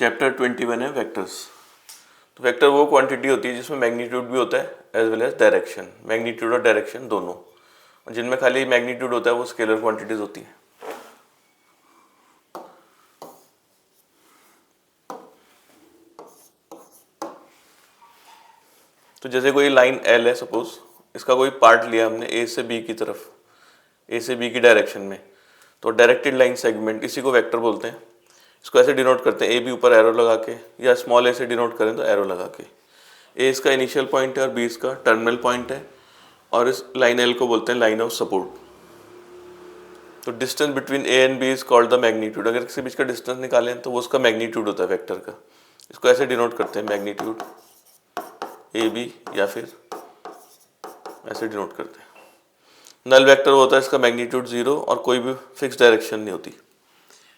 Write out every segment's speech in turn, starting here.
Chapter 21 है vectors. तो vector वो क्वांटिटी होती है जिसमें मैग्नीट्यूड भी होता है as well as direction, magnitude और डायरेक्शन दोनों। और जिनमें खाली मैग्नीट्यूड होता है वो स्केलर क्वांटिटीज होती हैं। तो जैसे कोई लाइन एल है सपोज, इसका कोई पार्ट लिया हमने ए से बी की तरफ, ए से बी की डायरेक्शन में, तो डायरेक्टेड लाइन सेगमेंट इसी को वेक्टर बोलते हैं। इसको ऐसे डिनोट करते हैं, ए बी ऊपर एरो लगा के, या स्मॉल ए से डिनोट करें तो एरो लगा के। ए इसका इनिशियल पॉइंट है और बी इसका टर्मिनल पॉइंट है, और इस लाइन एल को बोलते हैं लाइन ऑफ सपोर्ट। तो distance between A and B is called the magnitude. अगर किसी बीच का डिस्टेंस निकालें तो वो उसका मैग्नीट्यूड होता है वेक्टर का। इसको ऐसे डिनोट करते हैं, मैग्नीट्यूड ए बी, या फिर ऐसे डिनोट करते हैं। नल वेक्टर होता है इसका मैग्नीट्यूड 0 और कोई भी फिक्स डायरेक्शन नहीं होती।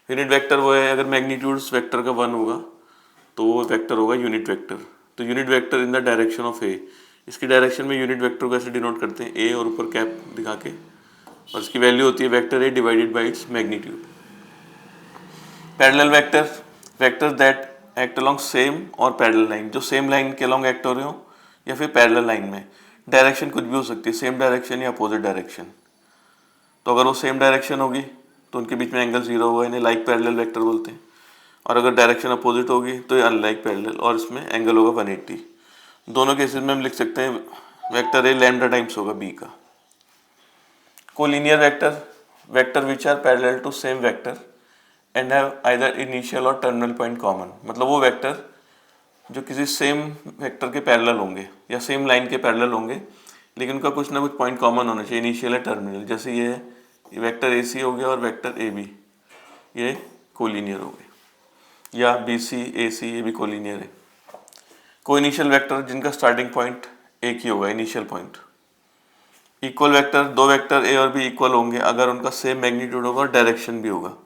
यूनिट वेक्टर वो है, अगर मैग्नीट्यूड वेक्टर का 1 होगा तो वो वेक्टर होगा यूनिट वेक्टर। तो unit vector in the direction of A, इसकी डायरेक्शन में यूनिट वेक्टर को ऐसे डिनोट करते हैं, ए और ऊपर कैप दिखा के, और इसकी वैल्यू होती है vector A divided by its magnitude. Parallel vector, vector that act along same और पैरेलल लाइन, जो सेम लाइन के अलोंग एक्ट हो रहे हो या फिर पैरेलल लाइन में। डायरेक्शन कुछ भी हो सकती है, सेम डायरेक्शन या अपोजिट डायरेक्शन। तो अगर वो सेम डायरेक्शन होगी तो उनके बीच में एंगल 0 होगा, इन्हें लाइक पैरेलल वेक्टर बोलते हैं। और अगर डायरेक्शन अपोजिट होगी तो ये अनलाइक पैरेलल, और इसमें एंगल होगा 180। दोनों केसेस में हम लिख सकते हैं वेक्टर ए लैम्डा टाइम्स होगा बी का। Collinear vector, vector which are parallel to same vector and have either initial और टर्मिनल पॉइंट कॉमन। मतलब वो वेक्टर जो किसी सेम वेक्टर के पैरेलल होंगे या सेम लाइन के पैरेलल होंगे, लेकिन उनका कुछ ना कुछ पॉइंट कॉमन होना चाहिए, इनिशियल या टर्मिनल। जैसे ये है, ये वेक्टर ए सी हो गया और वेक्टर ए बी, ये कोलिनियर हो गए, या बी सी ए सी, ये भी कोलिनियर है। को इनिशियल वेक्टर जिनका स्टार्टिंग पॉइंट एक ही होगा, इनिशियल पॉइंट। इक्वल वेक्टर, दो वेक्टर ए और बी इक्वल होंगे अगर उनका सेम मैग्नीट्यूड होगा और डायरेक्शन भी होगा।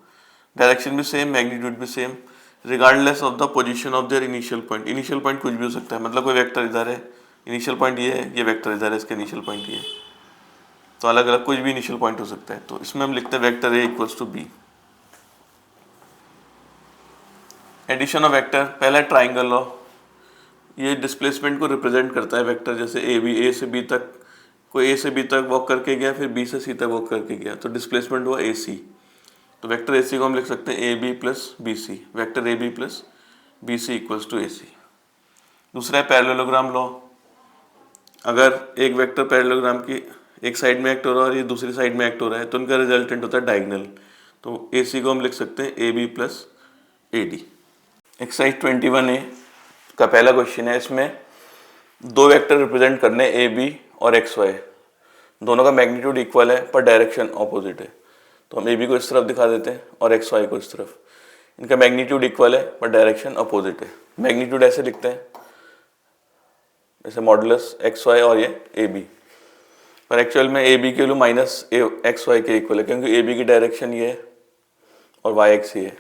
डायरेक्शन भी सेम, मैग्नीट्यूड भी same, regardless of the position of their initial point. Initial point कुछ भी हो सकता है, मतलब कोई वेक्टर इधर है, इनिशियल पॉइंट ये है, ये वेक्टर इधर है, इसका इनिशियल पॉइंट ये है, तो अलग अलग कुछ भी इनिशियल पॉइंट हो सकता है। तो इसमें हम लिखते हैं vector A equals to B. Addition of vector, पहला ट्राइंगल लॉ, ये डिस्प्लेसमेंट को रिप्रेजेंट करता है वेक्टर। जैसे ए बी, ए से बी तक, कोई ए से बी तक वॉक करके गया, फिर बी से सी तक वॉक करके गया, तो डिस्प्लेसमेंट हुआ ए सी। तो वेक्टर ए सी को हम लिख सकते हैं A B plus B C, vector A B plus B C equals to A C. दूसरा है पैरेललोग्राम लॉ। अगर एक वेक्टर पैरेललोग्राम की एक साइड में एक्ट हो रहा है और ये दूसरी साइड में एक्ट हो रहा है तो उनका रिजल्टेंट होता है डायगोनल। तो ए सी को हम लिख सकते हैं A B plus A D. Exercise 21A का पहला क्वेश्चन है, इसमें दो वेक्टर रिप्रेजेंट करने ए बी और एक्स वाई, दोनों का मैग्नीट्यूड इक्वल है पर डायरेक्शन ऑपोजिट है। तो हम ए बी को इस तरफ दिखा देते हैं और एक्स वाई को इस तरफ। इनका मैग्नीट्यूड इक्वल है पर डायरेक्शन अपोजिट है। मैग्नीट्यूड ऐसे लिखते हैं, जैसे मॉडुलस एक्स वाई और ये ए बी, पर एक्चुअल में ए बी की वैल्यू माइनस एक्स वाई के इक्वल है, क्योंकि ए बी की डायरेक्शन ये है और वाई एक्स ही है,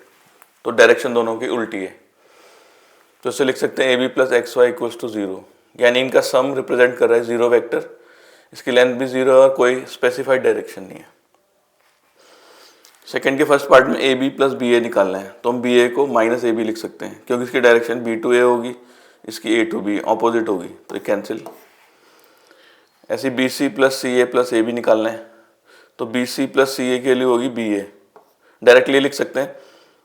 तो डायरेक्शन दोनों की उल्टी है। तो इसे लिख सकते हैं A B plus X Y equals to 0, यानी इनका सम रिप्रेजेंट कर रहा है 0 वेक्टर, इसकी लेंथ भी 0 है और कोई स्पेसिफाइड डायरेक्शन नहीं है। सेकंड के फर्स्ट पार्ट में ए बी प्लस बी ए निकालना है, तो हम बी ए को माइनस ए बी लिख सकते हैं, क्योंकि इसकी डायरेक्शन बी टू ए होगी, इसकी ए टू बी ऑपोजिट होगी, तो ये कैंसिल। ऐसी B C plus C A plus A B निकालना है, तो बी सी प्लस सी ए के लिए होगी बी ए। डायरेक्टली लिख सकते हैं,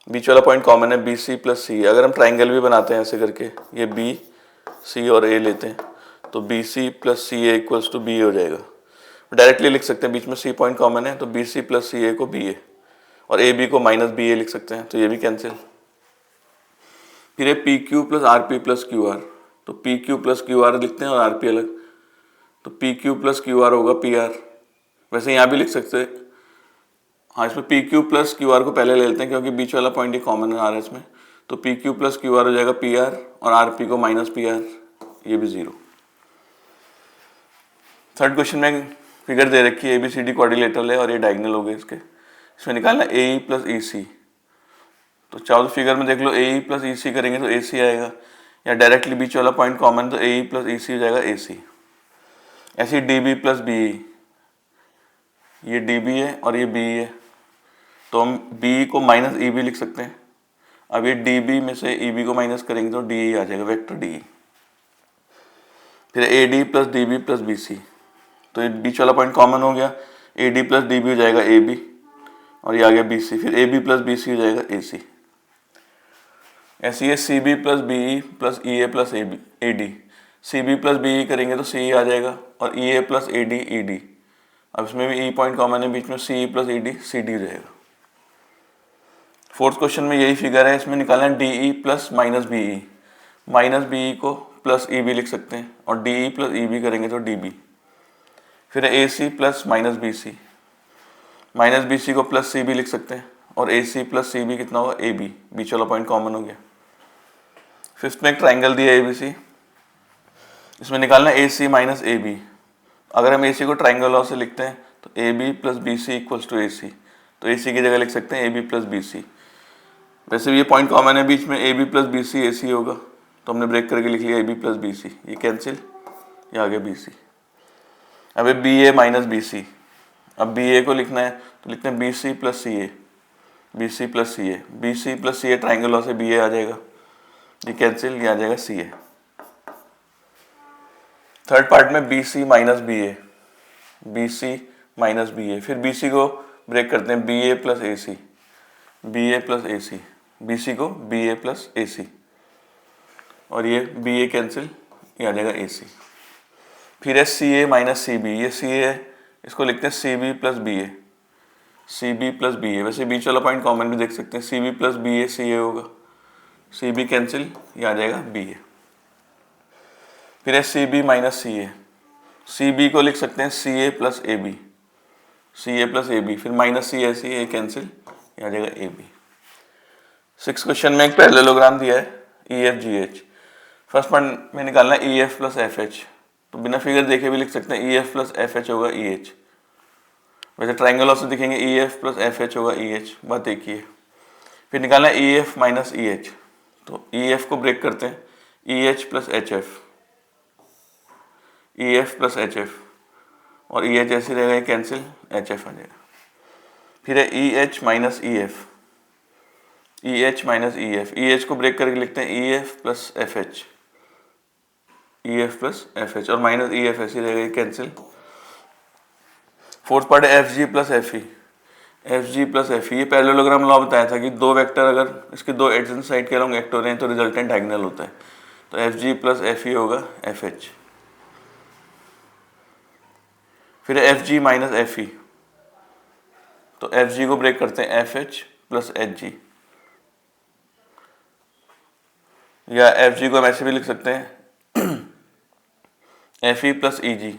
बीच वाला पॉइंट कॉमन है, बी सी प्लस सी। अगर हम ट्राइंगल भी बनाते हैं ऐसे करके, ये बी सी और ए लेते हैं, तो B C plus C A equals to B हो जाएगा। डायरेक्टली लिख सकते हैं, बीच में सी पॉइंट कॉमन है, तो बी सी प्लस सी ए को बी ए, और ए बी को माइनस बी ए लिख सकते हैं, तो ये भी कैंसिल। फिर ये P Q plus R P plus Q R, तो P Q plus Q R लिखते हैं और आर पी अलग, तो P Q plus Q R होगा पी आर। वैसे यहाँ भी लिख सकते हैं, हाँ इसमें P Q plus Q R को पहले ले लेते हैं, क्योंकि बीच वाला पॉइंट ही कॉमन आ रहा है इसमें, तो P Q plus Q R हो जाएगा पी आर, और आर पी को माइनस पी आर, ये भी 0। थर्ड क्वेश्चन में फिगर दे रखी है, A B C D quadrilateral है और ये डायगोनल हो गए इसके, इसमें निकालना ए ई प्लस ई सी। तो चाहो तो फिगर में देख लो, ए ई प्लस ई सी करेंगे तो ए सी आएगा, या डायरेक्टली बीच वाला पॉइंट कॉमन, तो ए ई प्लस ई सी हो जाएगा ए सी। ऐसे D B plus B E, ये डी बी है और ये बी है, तो हम बी को माइनस ई बी लिख सकते हैं, अब ये डी बी में से ई बी को माइनस करेंगे तो डी ई आ जाएगा, वेक्टर डी ई। फिर A D plus D B plus B C, तो ये बीच वाला पॉइंट कॉमन हो गया, A D plus D B हो जाएगा ए बी, और ये आ गया बी सी, फिर A B plus B C हो जाएगा ए सी। ऐसे ये C B plus B E plus E A plus A B A D, C B plus B E करेंगे तो सी ई आ जाएगा, और E A plus A D E D. अब इसमें भी ई पॉइंट कॉमन है बीच में, C E plus E D C D रहेगा। फोर्थ क्वेश्चन में यही फिगर है, इसमें निकालना है D E plus minus B E, minus B E को प्लस ई बी लिख सकते हैं, और D E plus E B करेंगे तो डी बी। फिर A C plus minus B C, minus B C को प्लस सी बी लिख सकते हैं, और ए सी प्लस सी बी कितना होगा ए बी, बीच वाला पॉइंट कॉमन हो गया। फिफ्थ में एक ट्राइंगल दिया ए बी सी, इसमें निकालना है ए सी माइनस ए बी। अगर हम ए सी को ट्राइंगल लॉ से लिखते हैं तो A B plus B C equals to A C, तो ए सी की जगह लिख सकते हैं A B plus B C. वैसे भी ये पॉइंट कॉमन है बीच में, A B plus B C A C होगा, तो हमने ब्रेक करके लिख लिया A B plus B C, ये कैंसिल, ये आ गया बी सी। अब ये B A minus B C, अब बी ए को लिखना है तो लिखते हैं B C plus C A, B C plus C A, B C plus C A triangle law से बी ए आ जाएगा, ये कैंसिल, ये आ जाएगा सी ए। थर्ड पार्ट में B C minus B A, B C minus B A, फिर B C को ब्रेक करते हैं B A plus A C, B A plus A C, B C को बी ए प्लस ए सी, और ये B ए cancel, ये आ जाएगा ए सी। फिर है सी ए माइनस सी बी, ये सी ए है, इसको लिखते हैं सी बी प्लस बी ए, सी बी प्लस बी ए। वैसे बीच वाला पॉइंट कॉमन भी देख सकते हैं, सी बी प्लस बी ए सी ए होगा, सी बी कैंसिल, ये आ जाएगा बी ए। फिर है C B minus C A, C B को लिख सकते हैं C A plus A B, C A plus A B, फिर minus C A C A cancel, ये आ जाएगा ए बी। सिक्स क्वेश्चन में एक पैरेललोग्राम दिया है E F G H, first part में निकालना है E F plus F H, तो बिना फिगर देखे भी लिख सकते हैं E F plus F H होगा ई एच। वैसे ट्राइंगल लॉ से दिखेंगे E F plus F H होगा ई एच, बात एक ही है। फिर निकालना है E F minus E H, तो ई एफ को ब्रेक करते हैं E H plus H F, E F plus H F, और ई एच ऐसे रहेगा, कैंसिल, एच एफ आ जाएगा। फिर है E H minus E F, E H minus E F, E H को ब्रेक करके लिखते हैं E F plus F H, E F plus F H, और माइनस ई एफ ऐसे रहेगा, कैंसिल। फोर्थ पार्ट है F G plus F E, F G plus F E, ये parallelogram law बताया था कि दो वेक्टर अगर इसके दो एडजेसेंट साइड के अलोंग एक्ट हो रहे हैं तो रिजल्टेंट डायगोनल होता है, तो F G plus F E होगा एफ एच। फिर F G minus F E, तो एफ जी को ब्रेक करते हैं F H plus H G, या एफ जी को हम ऐसे भी लिख सकते हैं F E plus E G,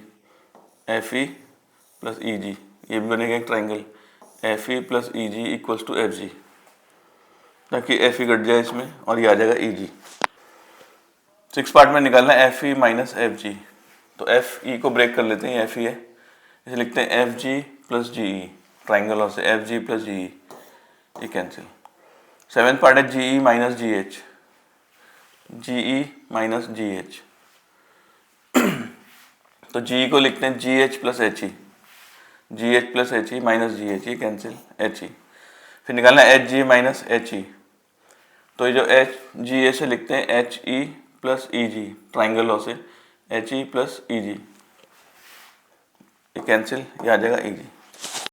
F E plus E G, ये भी बनेगा एक triangle, F E plus E G equals to F G, ताकि एफ ई कट जाए इसमें और ये आ जाएगा ई जी। सिक्स पार्ट में निकालना है F E minus F G, तो एफ ई को ब्रेक कर लेते हैं, एफ ई है, इसे लिखते हैं एफ जी प्लस जी ई, ट्राइंगल लॉ से एफ जी प्लस जी ई, ये कैंसिल। सेवेंथ पार्ट है जी ई माइनस जी एच, जी ई माइनस जी एच, तो जी ई को लिखते हैं जी एच प्लस एच ई, जी H plus H E minus जी H E, cancel, H E. फिर निकालना है H G minus H E, तो ये जो एच जी ए से लिखते हैं एच ई प्लस ई जी, ट्राइंगल लॉ से H E plus E G, ये कैंसिल, ये आ जाएगा ई जी।